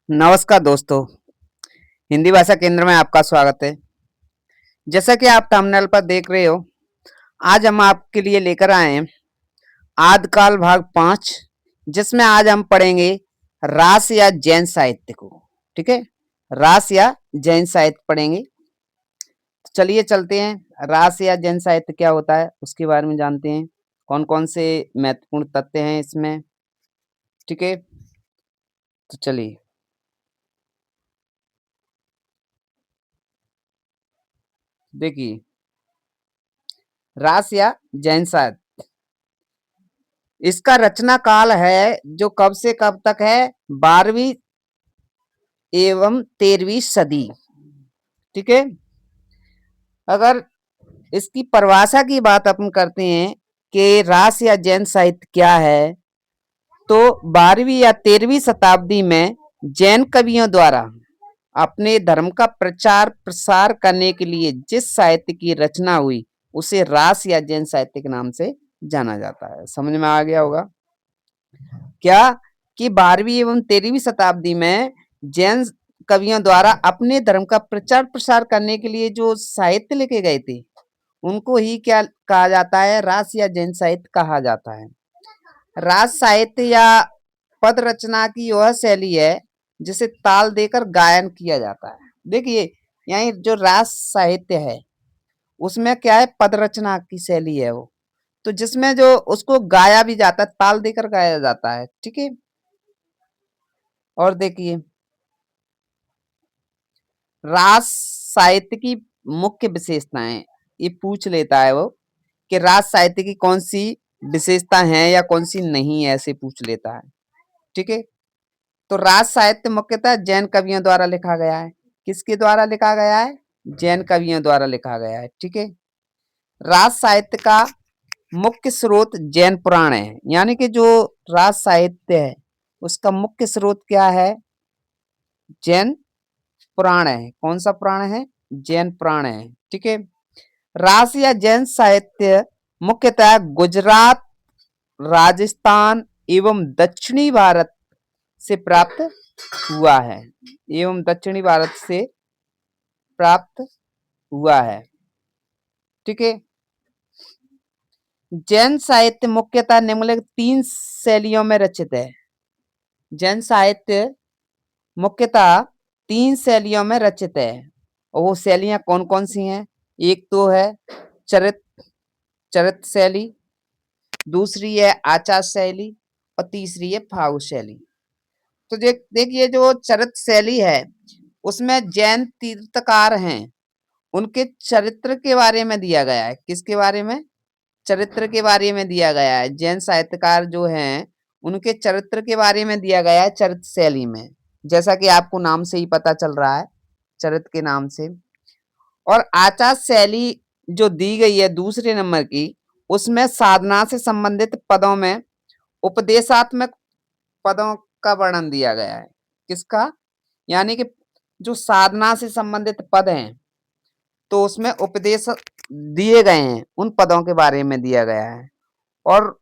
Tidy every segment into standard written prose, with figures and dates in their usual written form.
नमस्कार दोस्तों, हिंदी भाषा केंद्र में आपका स्वागत है। जैसा कि आप थंबनेल पर देख रहे हो, आज हम आपके लिए लेकर आए हैं आदिकाल भाग 5, जिसमें आज हम पढ़ेंगे रास या जैन साहित्य को। ठीक है, रास या जैन साहित्य पढ़ेंगे। तो चलिए चलते हैं, रास या जैन साहित्य क्या होता है उसके बारे में जानते हैं, कौन कौन से महत्वपूर्ण तथ्य हैं इसमें। ठीक है, तो चलिए। देखिए, रास या जैन साहित्य, इसका रचना काल है जो कब से कब तक है, 12वीं एवं 13वीं सदी। ठीक है, अगर इसकी परिभाषा की बात अपन करते हैं कि रास या जैन साहित्य क्या है, तो 12वीं या 13वीं शताब्दी में जैन कवियों द्वारा अपने धर्म का प्रचार प्रसार करने के लिए जिस साहित्य की रचना हुई उसे रास या जैन साहित्य के नाम से जाना जाता है। समझ में आ गया होगा क्या कि 12वीं एवं 13वीं शताब्दी में जैन कवियों द्वारा अपने धर्म का प्रचार प्रसार करने के लिए जो साहित्य लिखे गए थे उनको ही क्या कहा जाता है, रास या जैन साहित्य कहा जाता है। रास साहित्य या पद रचना की वह शैली है जिसे ताल देकर गायन किया जाता है। देखिए, यही जो रास साहित्य है उसमें क्या है, पद रचना की शैली है वो, तो जिसमें जो उसको गाया भी जाता है, ताल देकर गाया जाता है। ठीक है, और देखिए, रास साहित्य की मुख्य विशेषताएं ये पूछ लेता है वो कि रास साहित्य की कौन सी विशेषता है या कौन सी नहीं है, ऐसे पूछ लेता है। ठीक है, तो रास साहित्य मुख्यतः जैन कवियों द्वारा लिखा गया है। किसके द्वारा लिखा गया है? जैन कवियों द्वारा लिखा गया है। ठीक है, रास साहित्य का मुख्य स्रोत जैन पुराण है, यानी कि जो रास साहित्य है उसका मुख्य स्रोत क्या है? जैन पुराण है। कौन सा पुराण है? जैन पुराण है। ठीक है, रास या जैन साहित्य मुख्यतः गुजरात, राजस्थान एवं दक्षिणी भारत से प्राप्त हुआ है, एवं दक्षिणी भारत से प्राप्त हुआ है। ठीक है, जैन साहित्य मुख्यतः निम्नलिखित 3 शैलियों में रचित है। जैन साहित्य मुख्यतः 3 शैलियों में रचित है, और वो शैलियां कौन कौन सी हैं? एक तो है चरित चरित शैली, दूसरी है आचार शैली, और तीसरी है फागु शैली। तो देखिए, जो चरित शैली है उसमें जैन तीर्थकार हैं उनके चरित्र के बारे में दिया गया है। किसके बारे में? चरित्र के बारे में दिया गया है। जैन साहित्यकार जो हैं उनके चरित्र के बारे में दिया गया है चरित शैली में, जैसा कि आपको नाम से ही पता चल रहा है, चरित्र के नाम से। और आचार शैली जो दी गई है दूसरे नंबर की, उसमें साधना से संबंधित पदों में उपदेशात्मक पदों का वर्णन दिया गया है। किसका? यानी कि जो साधना से संबंधित पद हैं तो उसमें उपदेश दिए गए हैं, उन पदों के बारे में दिया गया है। और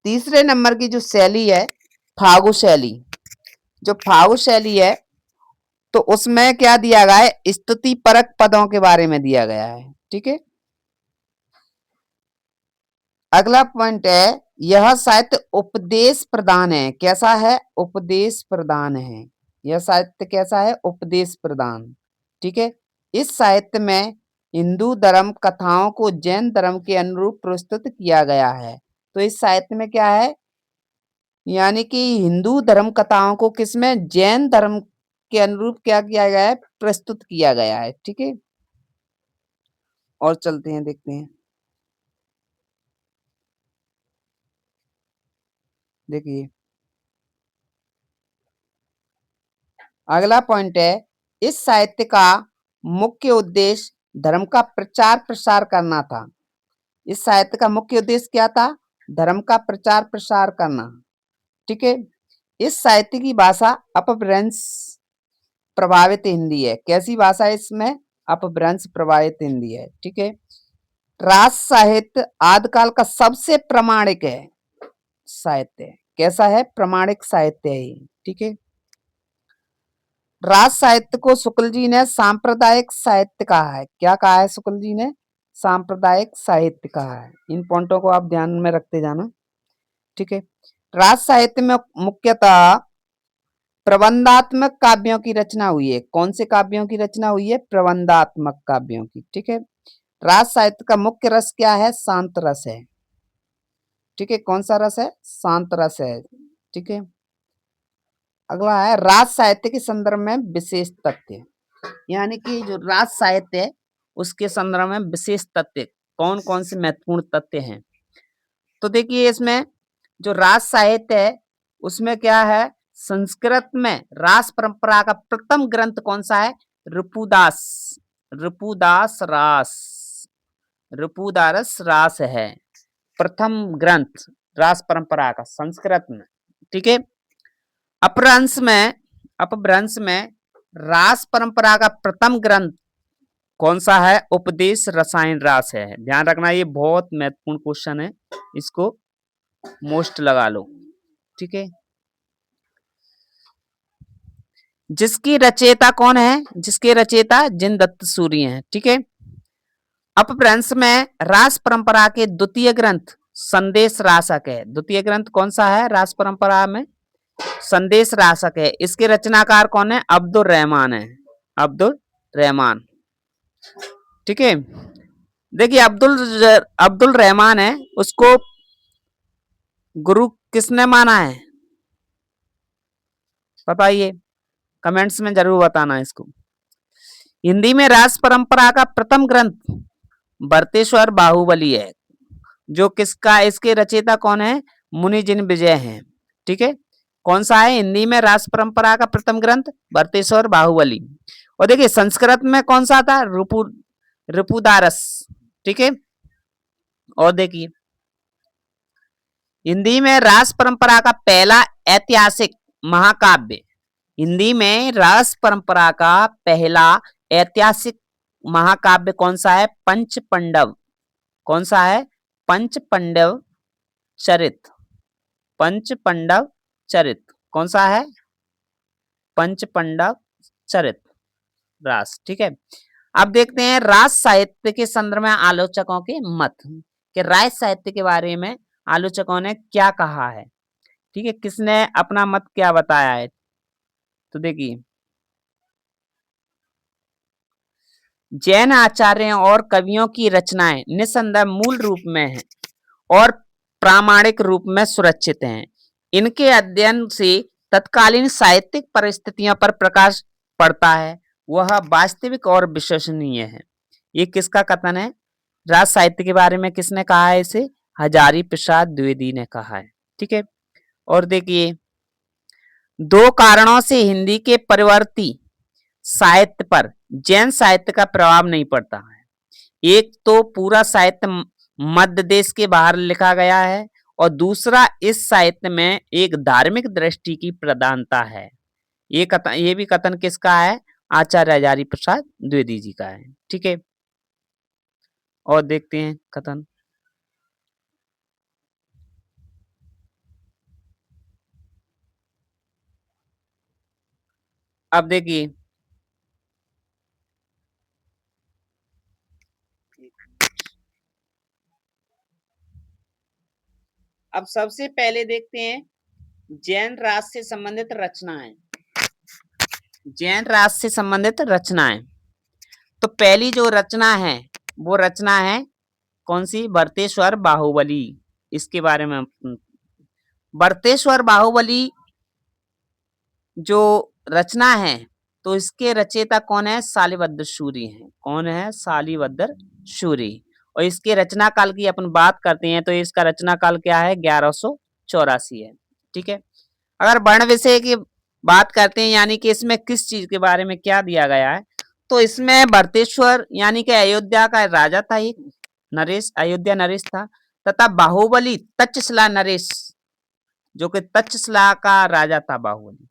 तीसरे नंबर की जो शैली है फागु शैली, जो फागु शैली है तो उसमें क्या दिया गया है? स्तुति परक पदों के बारे में दिया गया है। ठीक है, अगला पॉइंट है, यह साहित्य उपदेश प्रदान है। कैसा है? उपदेश प्रदान है। यह साहित्य कैसा है? उपदेश प्रदान। ठीक है, इस साहित्य में हिंदू धर्म कथाओं को जैन धर्म के अनुरूप प्रस्तुत किया गया है। तो इस साहित्य में क्या है, यानी कि हिंदू धर्म कथाओं को किसमें? जैन धर्म के अनुरूप क्या किया गया है? प्रस्तुत किया गया है। ठीक है, और चलते हैं, देखते हैं। देखिए, अगला पॉइंट है, इस साहित्य का मुख्य उद्देश्य धर्म का प्रचार प्रसार करना था। इस साहित्य का मुख्य उद्देश्य क्या था? धर्म का प्रचार प्रसार करना। ठीक है, इस साहित्य की भाषा अपभ्रंश प्रभावित हिंदी है। कैसी भाषा है इसमें? अपभ्रंश प्रभावित हिंदी है। ठीक है, रास साहित्य आदिकाल का सबसे प्रामाणिक है साहित्य है। कैसा है? प्रामाणिक साहित्य है ये। ठीक है, राज साहित्य को शुक्ल जी ने सांप्रदायिक साहित्य कहा है। क्या कहा है शुक्ल जी ने? सांप्रदायिक साहित्य कहा है। इन पॉइंटों को आप ध्यान में रखते जाना, ठीक है। राज साहित्य में मुख्यतः प्रबंधात्मक काव्यों की रचना हुई है। कौन से काव्यों की रचना हुई है? प्रबंधात्मक काव्यों की, ठीक है। राज साहित्य का मुख्य रस क्या है? शांत रस है, ठीक है। कौन सा रस है? शांत रस है, ठीक है। अगला है राज साहित्य के संदर्भ में विशेष तथ्य, यानी कि जो राज साहित्य है उसके संदर्भ में विशेष तथ्य कौन कौन से महत्वपूर्ण तथ्य हैं? तो देखिए इसमें जो राज साहित्य है उसमें क्या है, संस्कृत में रास परंपरा का प्रथम ग्रंथ कौन सा है? रिपुदास, रिपुदास रास, रिपुदारस रास है प्रथम ग्रंथ रास परंपरा का संस्कृत में, ठीक है। अपभ्रंश में, अपभ्रंश में रास परंपरा का प्रथम ग्रंथ कौन सा है? उपदेश रसायन रास है। ध्यान रखना, ये बहुत महत्वपूर्ण क्वेश्चन है, इसको मोस्ट लगा लो, ठीक है। जिसकी रचयिता कौन है? जिसके रचयिता जिनदत्त सूरी हैं, ठीक है। अपभ्रंश में रास परंपरा के द्वितीय ग्रंथ संदेश रासक है। द्वितीय ग्रंथ कौन सा है रास परंपरा में? संदेश रासक है। इसके रचनाकार कौन है? अब्दुल रहमान है, अब्दुल रहमान, ठीक है। देखिए अब्दुल रहमान है, उसको गुरु किसने माना है? बताइए, कमेंट्स में जरूर बताना इसको। हिंदी में रास परंपरा का प्रथम ग्रंथ भरतेश्वर बाहुबली है, जो किसका, इसके रचयिता कौन है? मुनि जिन विजय हैं, ठीक है। कौन सा है हिंदी में रास परंपरा का प्रथम ग्रंथ? भरतेश्वर बाहुबली। और देखिए संस्कृत में कौन सा था? रिपुदारस, ठीक है। और देखिए हिंदी में रास परंपरा का पहला ऐतिहासिक महाकाव्य, हिंदी में रास परंपरा का पहला ऐतिहासिक महाकाव्य कौन सा है? पंच पांडव। कौन सा है? पंच पांडव चरित, पंच पांडव चरित। कौन सा है? पंच पांडव चरित रास, ठीक है। अब देखते हैं रास साहित्य के संदर्भ में आलोचकों के मत, कि रास साहित्य के बारे में आलोचकों ने क्या कहा है, ठीक है, किसने अपना मत क्या बताया है। तो देखिए जैन आचार्यों और कवियों की रचनाएं निसंदेह मूल रूप में हैं और प्रामाणिक रूप में सुरक्षित हैं। इनके अध्ययन से तत्कालीन साहित्यिक परिस्थितियों पर प्रकाश पड़ता है, वह वास्तविक और विश्वसनीय है। ये किसका कथन है? राज साहित्य के बारे में किसने कहा है इसे? हजारी प्रसाद द्विवेदी ने कहा है, ठीक है। और देखिए दो कारणों से हिंदी के परिवर्ती साहित्य पर जैन साहित्य का प्रभाव नहीं पड़ता है। एक तो पूरा साहित्य मध्य देश के बाहर लिखा गया है, और दूसरा इस साहित्य में एक धार्मिक दृष्टि की प्रधानता है। ये भी कथन किसका है? आचार्य हजारी प्रसाद द्विवेदी जी का है, ठीक है। और देखते हैं कथन। अब देखिए अब सबसे पहले देखते हैं जैन राज से संबंधित रचनाएं। जैन राज से संबंधित रचनाएं, तो पहली जो रचना है वो रचना है कौन सी? भरतेश्वर बाहुबली। इसके बारे में भरतेश्वर बाहुबली जो रचना है, तो इसके रचयिता कौन है? शालिभद्र सूरी हैं। कौन है? शालिभद्र सूरी। और इसके रचना काल की अपन बात करते हैं तो इसका रचना काल क्या है? 1184 है, ठीक है। अगर वर्ण विषय की बात करते हैं, यानी कि इसमें किस चीज के बारे में क्या दिया गया है, तो इसमें भरतेश्वर यानी कि अयोध्या का राजा था, एक नरेश, अयोध्या नरेश था, तथा बाहुबली तक्षशिला नरेश, जो कि तक्षशिला का राजा था बाहुबली,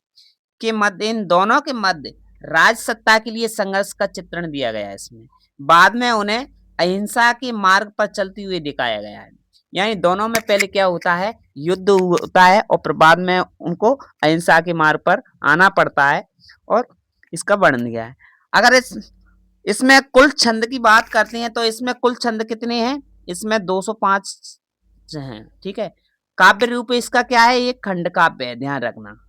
के मध्य, इन दोनों के मध्य राज सत्ता के लिए संघर्ष का चित्रण दिया गया है इसमें। बाद में उन्हें अहिंसा के मार्ग पर चलती हुई दिखाया गया है। यानी दोनों में पहले क्या होता है? युद्ध होता है, और फिर बाद में उनको अहिंसा के मार्ग पर आना पड़ता है, और इसका वर्णन दिया है। अगर इसमें कुल छंद की बात करते हैं तो इसमें कुल छंद कितने हैं? इसमें 205 हैं, ठीक है। काव्य रूप इसका क्या है? ये खंड काव्य है, ध्यान रखना।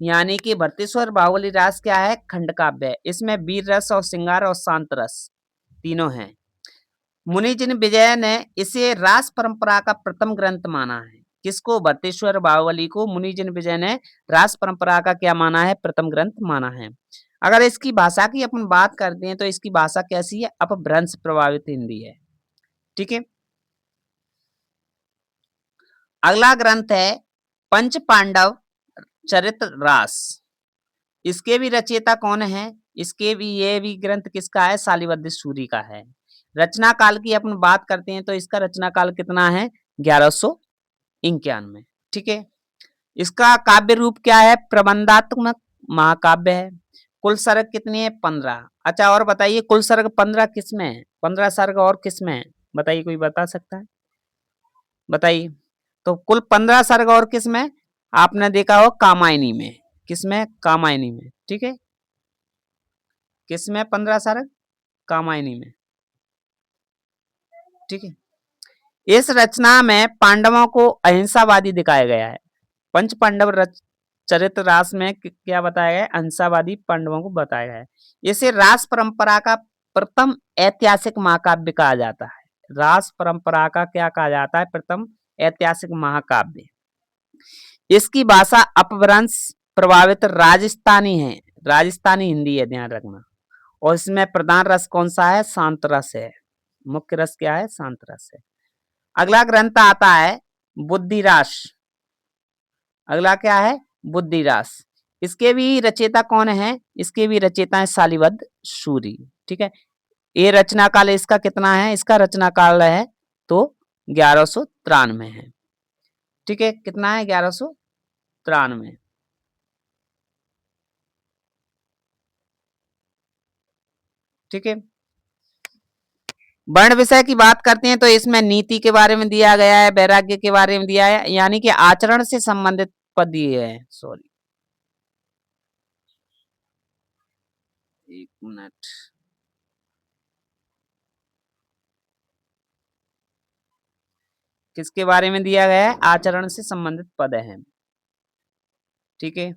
यानी कि भरतेश्वर बाहुबली रास क्या है? खंड काव्य है। इसमें वीर रस और श्रृंगार और शांत रस तीनों हैं। मुनिजिन विजय ने इसे रास परंपरा का प्रथम ग्रंथ माना है। किसको? भरतेश्वर बाहुबली को मुनिजिन विजय ने रास परंपरा का क्या माना है? प्रथम ग्रंथ माना है। अगर इसकी भाषा की अपन बात करते हैं तो इसकी भाषा कैसी है? अपभ्रंश प्रभावित हिंदी है, ठीक है। अगला ग्रंथ है पंच पांडव चरित्र रास। इसके भी रचयिता कौन है? इसके भी ये भी ग्रंथ किसका है? शालिबद्ध सूरी का है। रचना काल की अपन बात करते हैं तो इसका रचना काल कितना है? 1191, ठीक है। इसका काव्य रूप क्या है? प्रबंधात्मक महाकाव्य है। कुल सर्ग कितने हैं? 15। अच्छा और बताइए, कुल सर्ग 15 किसमें है? 15 सर्ग और किसमें है? बताइए, कोई बता सकता है? बताइए। तो कुल 15 सर्ग और किसमें? आपने देखा हो कामायनी में। किसमें? कामायनी में, ठीक है। किसमें 15 सर्ग? कामायनी में, ठीक है। इस रचना में पांडवों को अहिंसावादी दिखाया गया है। पंच पांडव चरित्र रास में क्या बताया गया है? अहिंसावादी पांडवों को बताया गया है। इसे रास परंपरा का प्रथम ऐतिहासिक महाकाव्य कहा जाता है। रास परंपरा का क्या कहा जाता है? प्रथम ऐतिहासिक महाकाव्य। इसकी भाषा अपभ्रंश प्रभावित राजस्थानी है, राजस्थानी हिंदी है, ध्यान रखना। और इसमें प्रधान रस कौन सा है? शांत रस है। मुख्य रस क्या है? शांत रस है। अगला ग्रंथ आता है बुद्धिरास। अगला क्या है? बुद्धिरास। इसके भी रचयिता कौन है? इसके भी रचयिता है शालिबद्ध सूरी, ठीक है। ये रचना काल इसका कितना है? इसका रचना काल है तो 1193 है, ठीक है। कितना है? 1193, ठीक है। वर्ण विषय की बात करते हैं तो इसमें नीति के बारे में दिया गया है, वैराग्य के बारे में दिया है, यानी कि आचरण से संबंधित पद दिए हैं। सॉरी, एक मिनट। किसके बारे में दिया गया है? आचरण से संबंधित पद है, ठीक है।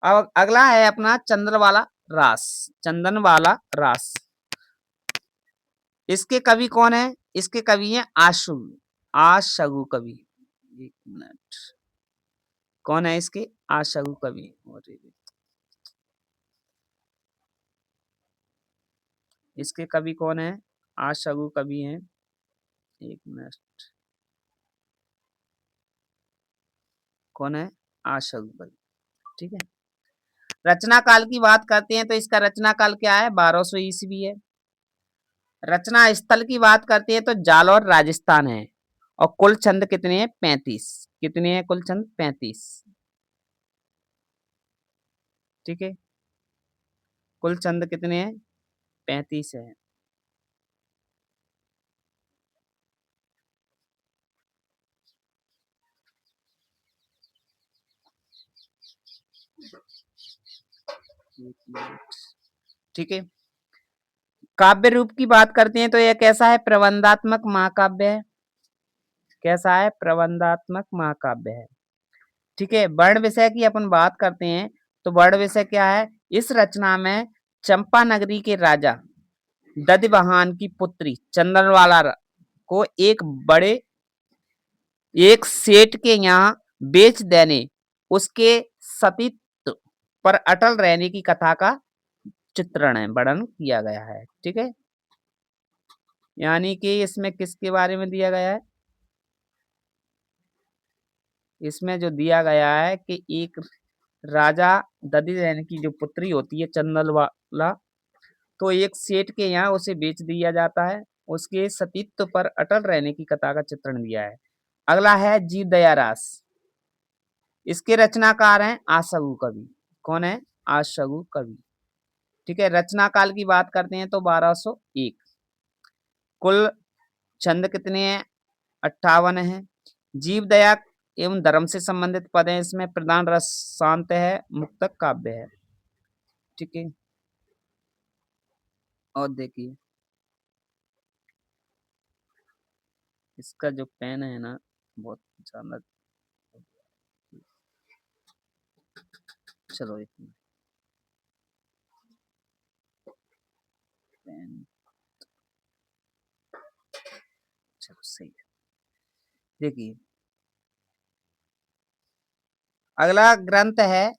अब अगला है अपना चंद्रवाला रास, चंदन वाला रास। इसके कवि कौन है? इसके कवि हैं आशु, आशगु कवि। एक मिनट, कौन है इसके? आशगु कवि। इसके कवि कौन है? आशगु कवि हैं। एक मिनट, कौन है? आशगु कवि, ठीक है। रचना काल की बात करते हैं तो इसका रचना काल क्या है? 1200 ईस्वी है। रचना स्थल की बात करते हैं तो जालौर राजस्थान है। और कुल छंद कितने हैं? 35। कितने हैं कुल छंद? 35, ठीक है। कुल छंद कितने हैं? 35 है। ठीक है। काव्य रूप की बात करते हैं तो यह कैसा है? प्रबंधात्मक महाकाव्य है। कैसा है? प्रबंधात्मक महाकाव्य है, ठीक है। वर्ण विषय की अपन बात करते हैं तो वर्ण विषय क्या है? इस रचना में चंपा नगरी के राजा दधिवाहन की पुत्री चंदनवाला को एक सेठ के यहाँ बेच देने, उसके सतीत्व पर अटल रहने की कथा का चित्रण है, वर्णन किया गया है, ठीक है। यानी कि इसमें किसके बारे में दिया गया है? इसमें जो दिया गया है कि एक राजा दधिवाहन की जो पुत्री होती है चंदनवाला, तो एक सेठ के यहाँ उसे बेच दिया जाता है, उसके सतीत्व पर अटल रहने की कथा का चित्रण दिया है। अगला है जीव दया रास। इसके रचनाकार हैं आशगु कवि। कौन है? आशगु कवि, ठीक है। रचना काल की बात करते हैं तो 1201। कुल छंद कितने हैं? 58 है। जीव दया एवं धर्म से संबंधित पद हैं। इसमें प्रधान रस शांत है, मुक्तक काव्य है। ठीक है, और देखिए इसका जो पेन है ना बहुत ज्यादा, चलो एक मिनट, पेन, चलो सही है। देखिए अगला ग्रंथ है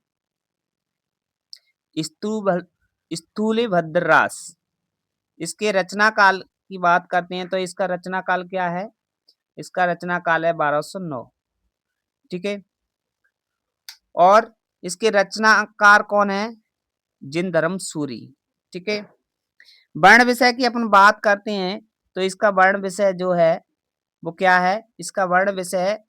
स्थूली रास। इसके रचना काल की बात करते हैं तो इसका रचना काल क्या है? इसका रचना काल है 1209। ठीक है, और इसके रचनाकार कौन है? जिनधर्म सूरी। ठीक है, वर्ण विषय की अपन बात करते हैं तो इसका वर्ण विषय जो है वो क्या है? इसका वर्ण विषय है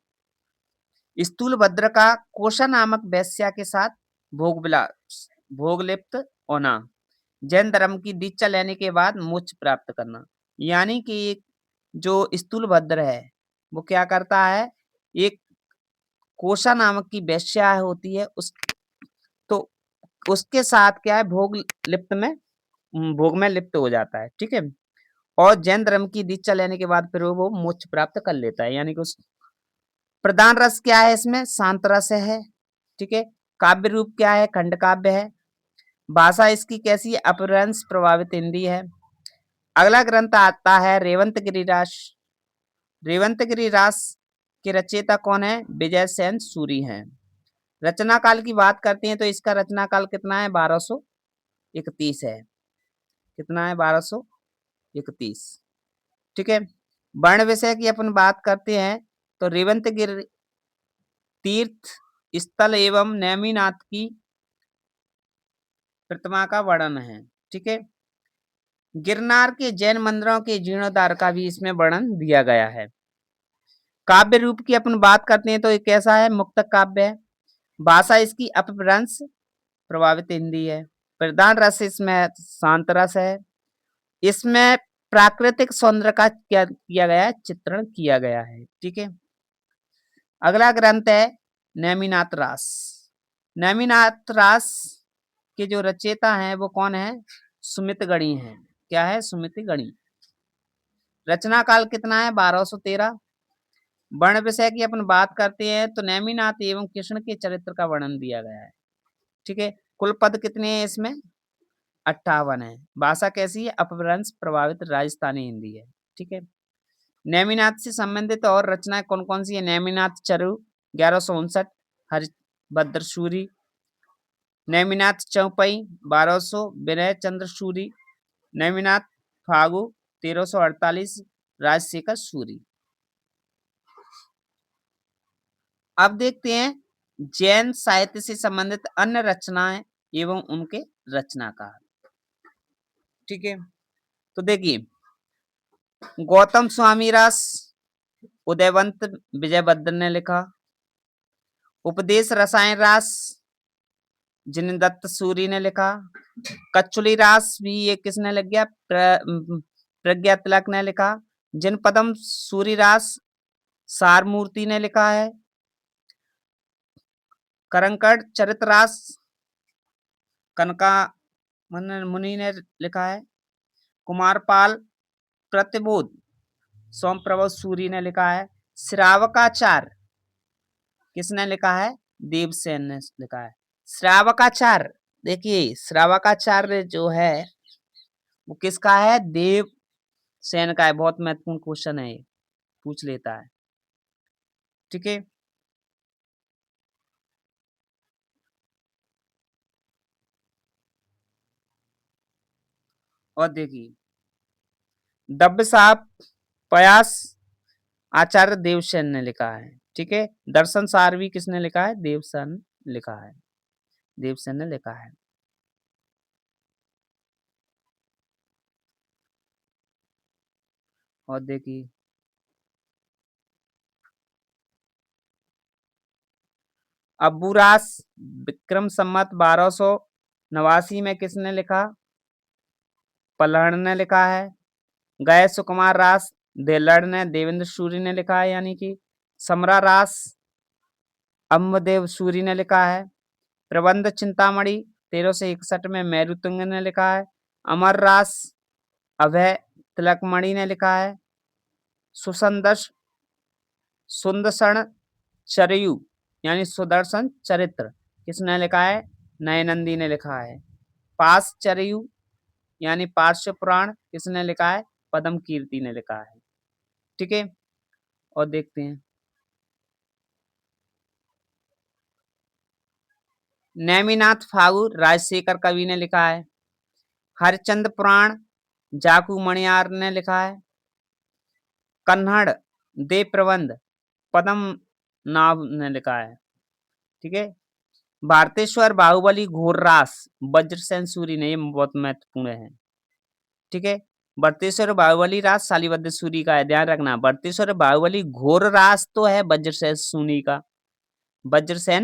स्थूलभद्र का कोशा नामक वेश्या के साथ भोग लिप्त होना, जैन धर्म की दीक्षा लेने के बाद मोक्ष प्राप्त करना। यानी कि जो स्थूलभद्र है वो क्या करता है? एक कोशा नामक की वेश्या होती है उस, तो उसके साथ क्या है? भोग में लिप्त हो जाता है। ठीक है, और जैन धर्म की दीक्षा लेने के बाद फिर वो मोक्ष प्राप्त कर लेता है। यानी कि उस प्रधान रस क्या है? इसमें शांत रस है। ठीक है, काव्य रूप क्या है? खंड काव्य है। भाषा इसकी कैसी है? अपभ्रंश प्रभावित हिंदी है। अगला ग्रंथ आता है रेवंत गिरिरास। रेवंत गिरिरास के रचयिता कौन है? विजय सेन सूरी हैं। रचना काल की बात करते हैं तो इसका रचना काल कितना है? 1231 है। कितना है? 1231। ठीक है, वर्ण विषय की अपन बात करते हैं तो रेवंत गिर तीर्थ स्थल एवं नेमिनाथ की प्रतिमा का वर्णन है। ठीक है, गिरनार के जैन मंदिरों के जीर्णोद्धार का भी इसमें वर्णन दिया गया है। काव्य रूप की अपन बात करते हैं तो ये कैसा है? मुक्तक काव्य है। भाषा इसकी अपभ्रंश प्रभावित हिंदी है। प्रधान रस इसमें शांत रस है। इसमें प्राकृतिक सौंदर्य का क्या किया गया है? चित्रण किया गया है। ठीक है, अगला ग्रंथ है नेमिनाथ रास। नेमिनाथ रास के जो रचयिता हैं वो कौन है? सुमित गणी है। क्या है? सुमित गणी। रचना काल कितना है? 1213। वर्ण विषय की अपन बात करते हैं तो नेमिनाथ एवं कृष्ण के चरित्र का वर्णन दिया गया है। ठीक है, कुल पद कितने हैं इसमें? 58 है। भाषा कैसी है? अपभ्रंश प्रभावित राजस्थानी हिंदी है। ठीक है, नेमिनाथ से संबंधित और रचनाएं कौन कौन सी है? नेमिनाथ चरु 1159, हरिभद्र सूरी। नेमिनाथ चौपई 1200, विनय चंद्र सूरी। नेमिनाथ फागु 1348, राजशेखर सूरी। अब देखते हैं जैन साहित्य से संबंधित अन्य रचनाएं एवं उनके रचनाकार। ठीक है, तो देखिए गौतम स्वामी रास उदयवंत विजयभद्र ने लिखा। उपदेश रसायन रास जिनदत्त सूरी ने लिखा। कच्छुली रास भी ये किसने लिख गया? प्रज्ञा तिलक ने लिखा। जिनपदम सूरी रास सारमूर्ति ने लिखा है। करंकड़ चरित रास कनका मुनि ने लिखा है। कुमारपाल प्रतिबोध सोमप्रभा सूरी ने लिखा है। श्रावकाचार किसने लिखा है? देवसेन ने लिखा है। श्रावकाचार, देखिए श्रावकाचार्य जो है वो किसका है? देवसेन का है। बहुत महत्वपूर्ण क्वेश्चन है ये, पूछ लेता है। ठीक है, और देखिए दब्ब साहब प्रयास आचार्य देवसेन ने लिखा है। ठीक है, दर्शन सार भी किसने लिखा है? देवसेन लिखा है, देवसेन ने लिखा है। और देखिए अबूरास विक्रम संमत 1289 में किसने लिखा? पलहड़ ने लिखा है। गए सुकुमार रास देलड़ ने देवेंद्र सूरी ने लिखा है। यानी कि समरा रास अम्बदेव सूरी ने लिखा है। प्रबंध चिंतामणि 1361 में मेरुतुंग ने लिखा है। अमर रास अभय तिलकमणि ने लिखा है। सुदर्शन चरयु यानी सुदर्शन चरित्र किसने लिखा है? नयनंदी ने लिखा है। पास चरयु यानी पार्श्व पुराण किसने लिखा है? पद्म कीर्ति ने लिखा है। ठीक है, और देखते हैं। नेमिनाथ फागु राजशेखर कवि ने लिखा है। हरिचंद पुराण जाकू मणियार ने लिखा है। कन्नड़ देव प्रबंध पद्म नाभ ने लिखा है। ठीक है, भारतेश्वर बाहुबली घोररास वज्रसेन सूरी ने, ये बहुत महत्वपूर्ण है। ठीक है, भारतेश्वर बाहुबली रास शालिवद्ध सूरी का है, ध्यान रखना। भारतेश्वर बाहुबली घोररास तो है वज्रसेन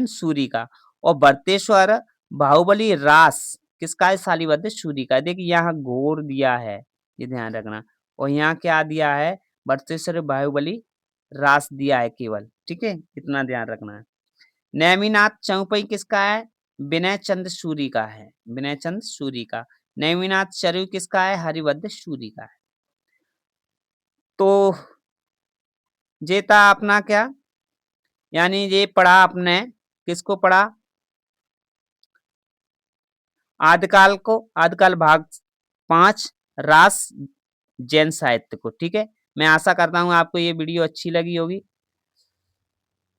सूरी का, और भारतेश्वर बाहुबली रास किसका है? शालिवद्ध सूरी का। देखिए यहाँ घोर दिया है, ये ध्यान रखना, और यहाँ क्या दिया है? भारतेश्वर बाहुबली रास दिया है केवल। ठीक है, इतना ध्यान रखना है। नेमिनाथ चौपई किसका है? विनय चंद सूरी का है, विनय चंद सूरी का। नेमिनाथ चरयु किसका है? हरिवद्ध सूरी का है। तो ये था अपना क्या, यानी ये पढ़ा आपने, किसको पढ़ा? आदिकाल को, आदिकाल भाग 5 रास जैन साहित्य को। ठीक है, मैं आशा करता हूँ आपको ये वीडियो अच्छी लगी होगी।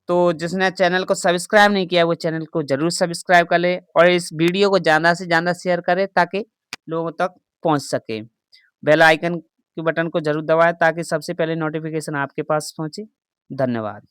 तो जिसने चैनल को सब्सक्राइब नहीं किया वो चैनल को जरूर सब्सक्राइब कर ले, और इस वीडियो को ज्यादा से ज्यादा शेयर करें ताकि लोगों तक पहुंच सके। बेल आइकन के बटन को जरूर दबाएं ताकि सबसे पहले नोटिफिकेशन आपके पास पहुंचे। धन्यवाद।